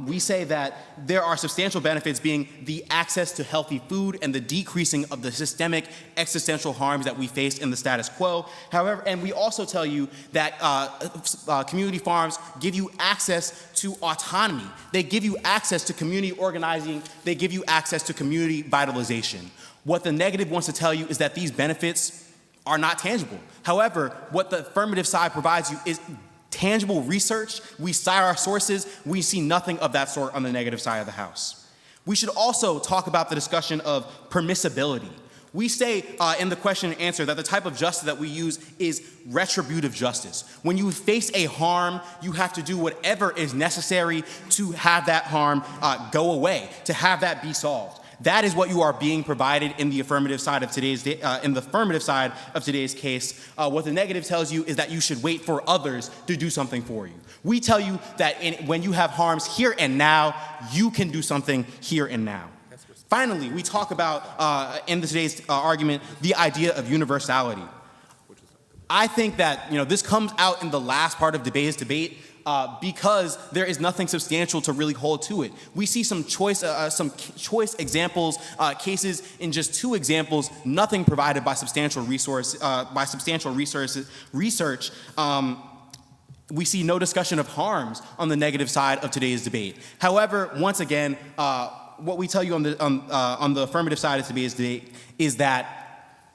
we say that there are substantial benefits being the access to healthy food and the decreasing of the systemic existential harms that we face in the status quo. However, and we also tell you that community farms give you access to autonomy. They give you access to community organizing. They give you access to community vitalization. What the negative wants to tell you is that these benefits are not tangible. However, what the affirmative side provides you is tangible research. We cite our sources. We see nothing of that sort on the negative side of the house. We should also talk about the discussion of permissibility. We say in the question and answer that the type of justice that we use is retributive justice. When you face a harm, you have to do whatever is necessary to have that harm go away, to have that be solved. That is what you are being provided in the affirmative side of today's case. What the negative tells you is that you should wait for others to do something for you. We tell you that when you have harms here and now, you can do something here and now. Finally, we talk about, in today's argument, the idea of universality. I think that this comes out in the last part of today's debate because there is nothing substantial to really hold to it. We see some choice examples, cases in just two examples, nothing provided by substantial research. We see no discussion of harms on the negative side of today's debate. However, once again, what we tell you on the affirmative side of today's debate is that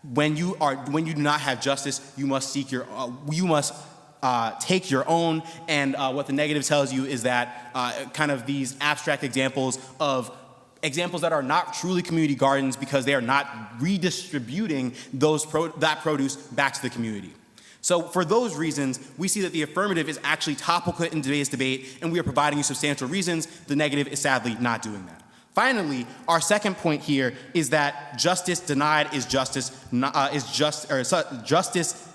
when you do not have justice, you must take your own. And what the negative tells you is that kind of these abstract examples that are not truly community gardens because they are not redistributing that produce back to the community. So for those reasons, we see that the affirmative is actually topical in today's debate, and we are providing you substantial reasons. The negative is sadly not doing that. Finally, our second point here is that justice denied is justice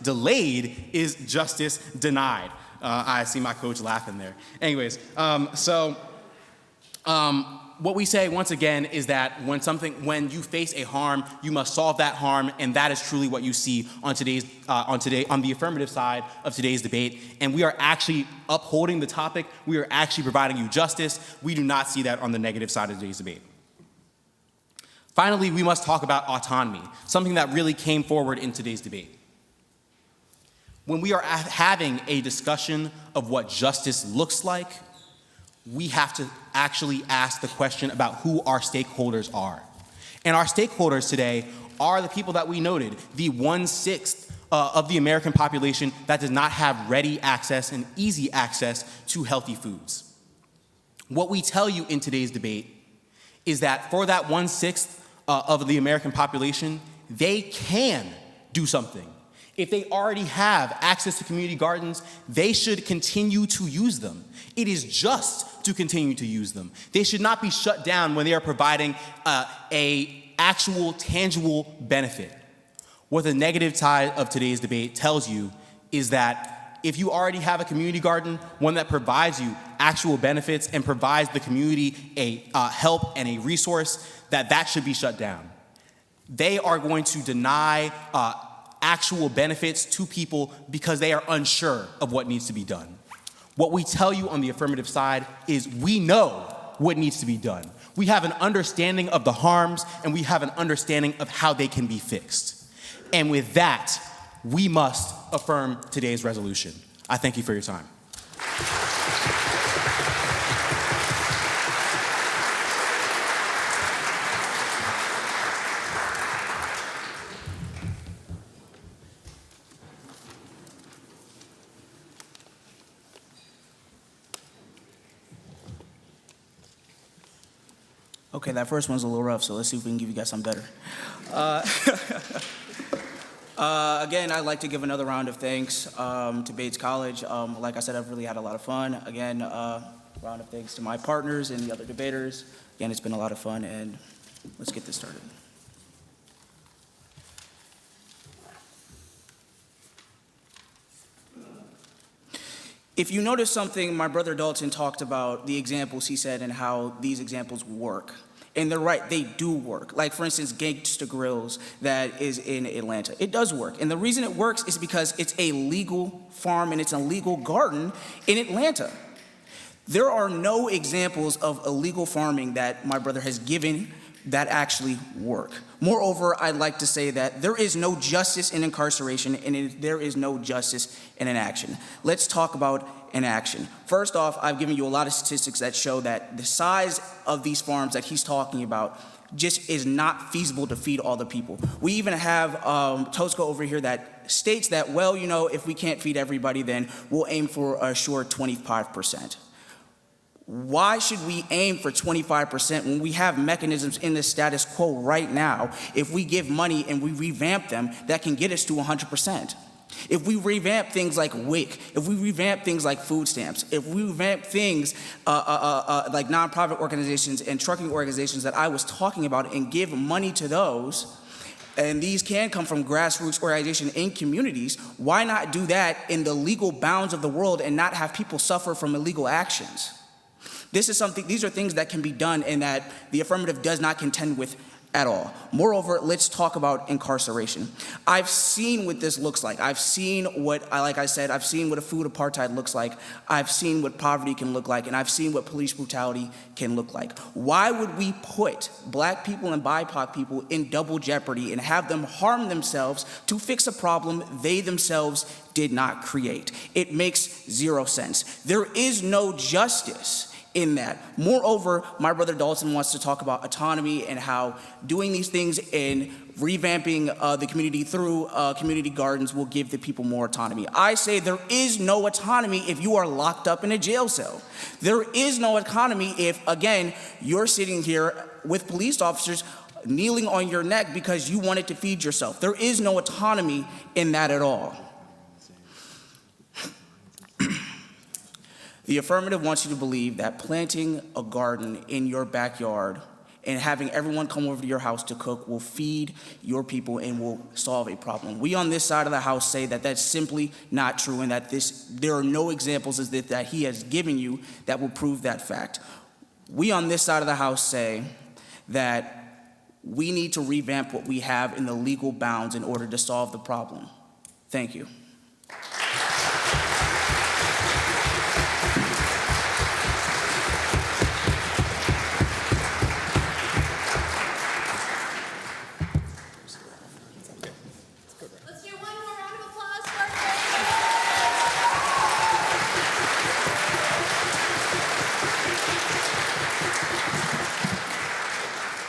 delayed is justice denied. I see my coach laughing there. Anyways, what we say once again is that when you face a harm, you must solve that harm, and that is truly what you see on the affirmative side of today's debate. And we are actually upholding the topic. We are actually providing you justice. We do not see that on the negative side of today's debate. Finally, we must talk about autonomy, something that really came forward in today's debate. When we are having a discussion of what justice looks like, we have to actually ask the question about who our stakeholders are. And our stakeholders today are the people that we noted, the 1/6 of the American population that does not have ready access and easy access to healthy foods. What we tell you in today's debate is that for that 1/6 of the American population, they can do something. If they already have access to community gardens, they should continue to use them. It is just to continue to use them. They should not be shut down when they are providing a actual, tangible benefit. What the negative side of today's debate tells you is that if you already have a community garden, one that provides you actual benefits and provides the community a help and a resource, that should be shut down. They are going to deny actual benefits to people because they are unsure of what needs to be done. What we tell you on the affirmative side is we know what needs to be done. We have an understanding of the harms, and we have an understanding of how they can be fixed. And with that, we must affirm today's resolution. I thank you for your time. Okay, that first one's a little rough, so let's see if we can give you guys something better. Again, I'd like to give another round of thanks to Bates College. Like I said, I've really had a lot of fun. Again, round of thanks to my partners and the other debaters. Again, it's been a lot of fun, and let's get this started. If you notice something, my brother Dalton talked about the examples he said and how these examples work. And they're right, they do work. Like, for instance, Gangsta Grills that is in Atlanta. It does work. And the reason it works is because it's a legal farm and it's a legal garden in Atlanta. There are no examples of illegal farming that my brother has given that actually work. Moreover, I'd like to say that there is no justice in incarceration and there is no justice in inaction. Let's talk about inaction. First off, I've given you a lot of statistics that show that the size of these farms that he's talking about just is not feasible to feed all the people. We even have Tosca over here that states that, well, you know, if we can't feed everybody, then we'll aim for a short 25%. Why should we aim for 25% when we have mechanisms in the status quo right now, if we give money and we revamp them, that can get us to 100%? If we revamp things like WIC, if we revamp things like food stamps, if we revamp things like nonprofit organizations and trucking organizations that I was talking about and give money to those, and these can come from grassroots organizations in communities, why not do that in the legal bounds of the world and not have people suffer from illegal actions? These are things that can be done and that the affirmative does not contend with at all. Moreover, let's talk about incarceration. I've seen what this looks like. I've seen like I said, I've seen what a food apartheid looks like. I've seen what poverty can look like, and I've seen what police brutality can look like. Why would we put Black people and BIPOC people in double jeopardy and have them harm themselves to fix a problem they themselves did not create? It makes zero sense. There is no justice in that. Moreover, my brother Dalton wants to talk about autonomy and how doing these things and revamping the community through community gardens will give the people more autonomy. I say there is no autonomy if you are locked up in a jail cell. There is no autonomy if, again, you're sitting here with police officers kneeling on your neck because you wanted to feed yourself. There is no autonomy in that at all. The affirmative wants you to believe that planting a garden in your backyard and having everyone come over to your house to cook will feed your people and will solve a problem. We on this side of the house say that that's simply not true and that there are no examples as that he has given you that will prove that fact. We on this side of the house say that we need to revamp what we have in the legal bounds in order to solve the problem. Thank you.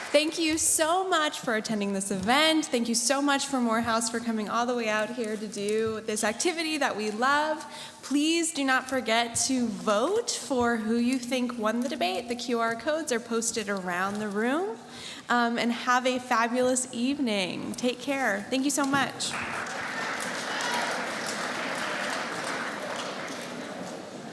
Thank you so much for attending this event. Thank you so much for Morehouse for coming all the way out here to do this activity that we love. Please do not forget to vote for who you think won the debate. The QR codes are posted around the room. And have a fabulous evening. Take care. Thank you so much.